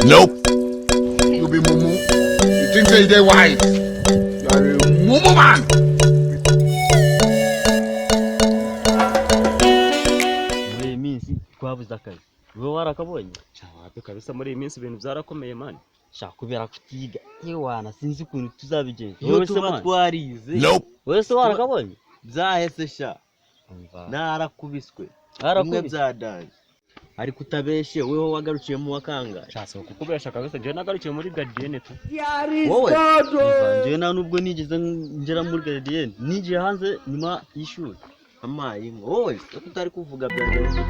Nope. You be mumu. You think say they white? You are a mumu man. Muri iyi minsi twabuze akazi. Wowe warakabonye? Wapi kabisa muri iyi minsi ibintu byarakomeye man. Shaka kubera kutiga. Yewana sinzi ukuntu tuzabigenza. Wowe tuba twarize. Nope. Wowe se warakabonye? Byahese sha. Narakubiswe. Bimwe byadanje. Ariko utabeshe wewe wagarukiye mu wakanga. Cyase kukubesha kabisa je nagarukiye muri Guardian tu. Wowe Njye nta nubwo nigeze ngera muri Guardian. Nigiye hanze nyuma y'ishuri. amayi wowe utari kuvuga byagenze.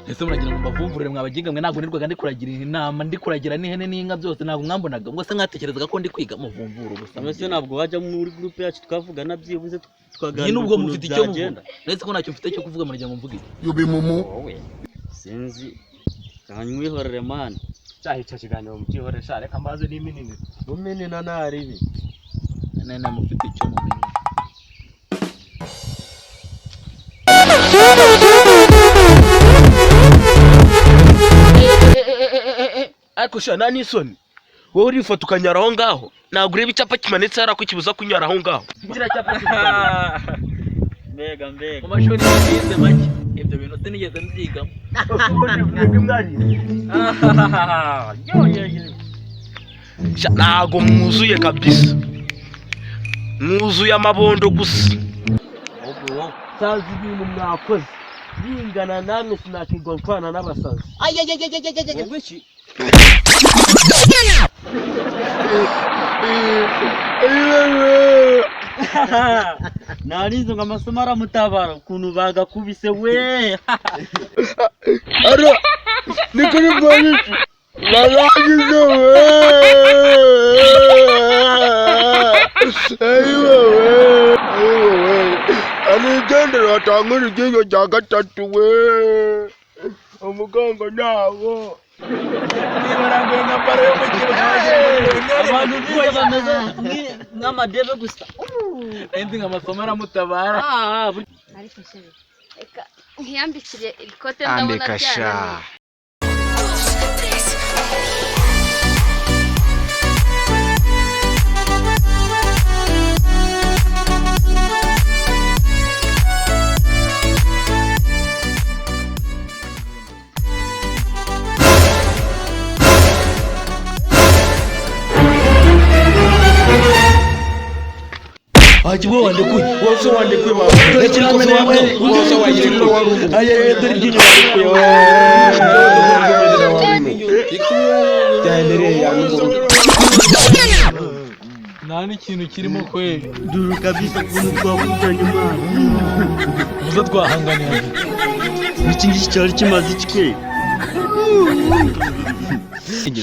Ese muragira ngo mbavumvurire mwabaginga mwe ntago nirwaga ndi kuragira inama ndi kuragira n'ihene n'inka byose ntago mwambonaga ngo se mwatekerezaga ko ndi kwiga muvumvura gusa. Mbese ntabwo wajya muri groupe yacu twavugana byibuze twaganira. Ni nubwo mufite icyo mugenda. Nese ko ntacyo mfite cyo kuvuga muragira ngo mvuge. You be mumu. Wowe sinzi kanywihorere man. Cyahica kiganiro mukihorera reka mbaze n'iminini. Umenena naribi. Nene mufite icyo mumenye. Ariko sha nani isoni wowe uri ifoto ukanyara aho ngaho ntabwo ureba icyapa kimanitse hari ako kibuza kunyara aho ngaho. Ngira cyapa Mbega mu mashuri yize make ibyo bintu sinigeze nzigamo. Sha ntago mwuzuye kabisa mwuzuye amabondo gusa. Sazi ibintu mwakoze bingana namwe sinakigwa ntwana n'abasazi. Wowe iki? Narizo ngamasomo aramutabara ukuntu bagakubise we. Ara nikuri boniki naragize we. Ayiwe anigendera atangura iryinyo rya gatatu we. Umuganga nawo Nibaranguye nka pare yo mu kibaje. Abantu bize bameze nk'amadebe gusa. Endi ngamasomo aramutabara. Ariko se reka nkiyambikire ikote ndabona cyane. Ajibo wandekuye wose wandekuye wa rekira ko wawe wose wayirekuye aye dore ibyinyo wandekuye cyane ya Nta n'ikintu kirimo kweli. Duru kabisa ukuntu twavuganye imana. Muzo twahanganiye. iki ngiki cyari kimaze iki kweli.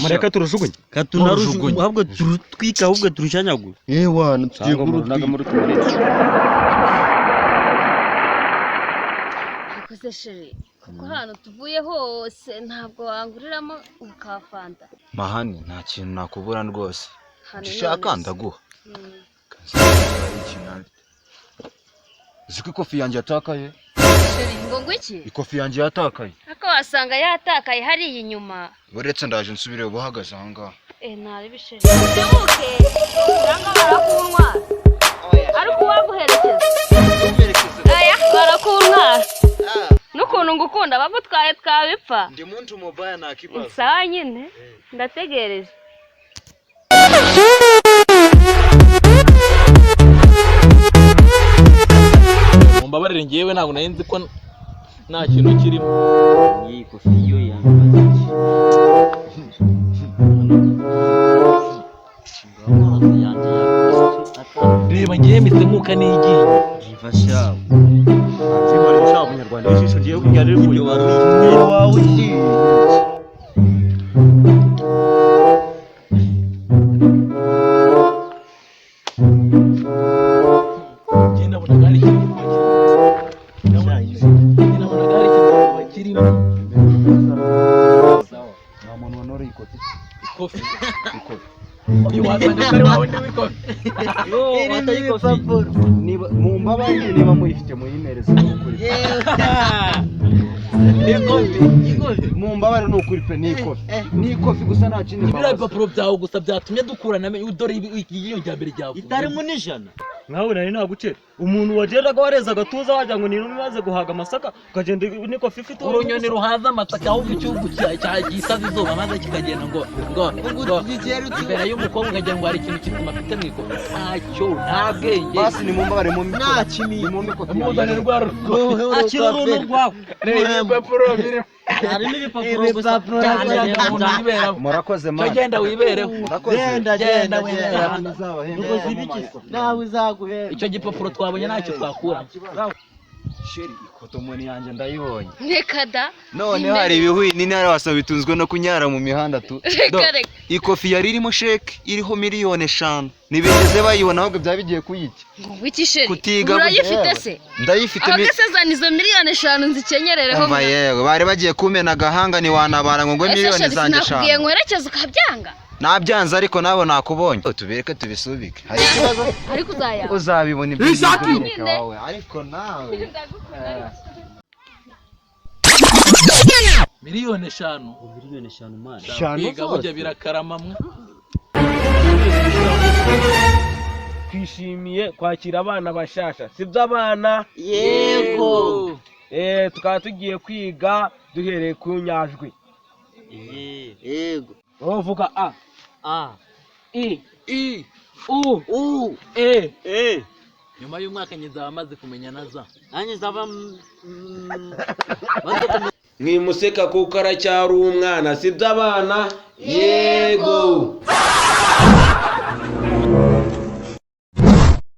Mureka turujugunye Katunarujugunye ahubwo turutwika ahubwo turushanyagura. Wana tugiye Naga muri tuwarete. Ariko se sheri kuko hano tuvuye hose ntabwo wanguriramo ukafanta. Mahani nta kintu nakubura rwose. Hano Shaka ndaguha. Ziko ikofi yanjye yatakaye. Sheri ngo ngwiki? Ikofi yanjye yatakaye. Ako wasanga yatakaye hari inyuma. Uretse ndaje nsubire ubuhagaze aha ngaha. Ntari bisheri. Utebuke. Nanga barakunwa. Ariko waguherekeza. Aya barakunwa. Nukuntu ngukunda bagutwaye twabipfa. Ndi muntu mubaya na kibazo. Sawa nyine. Ndategereje. Mumbabarire ngiyewe ntabwo nari nzi ko nta kintu kirimo. Iyi kofi yo yangaze. Reba ngiye mise nkuka nigiye. Jiva shawo. Zibari ushaka umunyarwanda ijisho rye ryari rivuye wawe iki? Genda bona gari kirimo. Genda bona gari kirimo. Sawa. Nta muntu wanore ikoti. Ikofi. Uyu wasanga kari wawe ndi wikofi. Yo wataye kofi. Niba mu mbabaye niba muyifite muyimereze kuri. Mumbabare nukuri pe ni ikofi gusa nta kindi Ibira bipapuro byawe gusa byatumye dukurana dore iyo rya mbere ryawe. Itari mu nijana. nkawe nari nagucera umuntu wagendaga wareza agatuza wagira ngo ni intumwa imaze guhaga amasaka ukagenda niko fifite urunyoni ruhaza amasaka ahubwo icyugu gisaza izuba maze kikagenda ngo imbere y'umukobwa ukagira ngo hari ikintu kituma afite mu ikofi ntacyo nta bwenge basi ni mumbabare mu Nta kimi. muzanire rwa rugo Akira uruno rwawe. ibipapuro biri Harimo ibipapuro gusa. murakoze cyo mana genda wibereho Genda Nuko nawe izaguhera. icyo gipapuro twabonye ntacyo twakura sheri ikotomoni yanjye ndayibonye Reka da. none hari ibihwini ntara wasaba bitunzwe no kunyara mu mihanda tu Reka reka. ikofi yari irimo sheke iriho miliyoni 5 nibigeze bayibona ahubwo byaba bigiye kuyica Wiki sheri. Kutiga Urayifite se? ndayifite Abagasezana izo miliyoni 5 nzikenyerereho. Umva yewe bari bagiye kumena agahanga ni wanabara ngo miliyoni zanjye 5 nakubwiye ngo herekeze ukabyanga. nabyanze ariko nabo nakubonye tubereke tubisubike hari ikibazo Ariko uzayanga. uzabibona ibyo wawe ariko nawe miliyoni 5 Miliyoni 5 man. biga burya birakarama mwe twishimiye kwakira abana bashasha sibyo abana Yego. tukaba tugiye kwiga duhereye ku nyajwi Yego. uvuga a i u e nyuma y'umwaka nyizaba amaze kumenya naza Nanjye zaba mwimuseka kuko aracyari umwana sibyo abana yego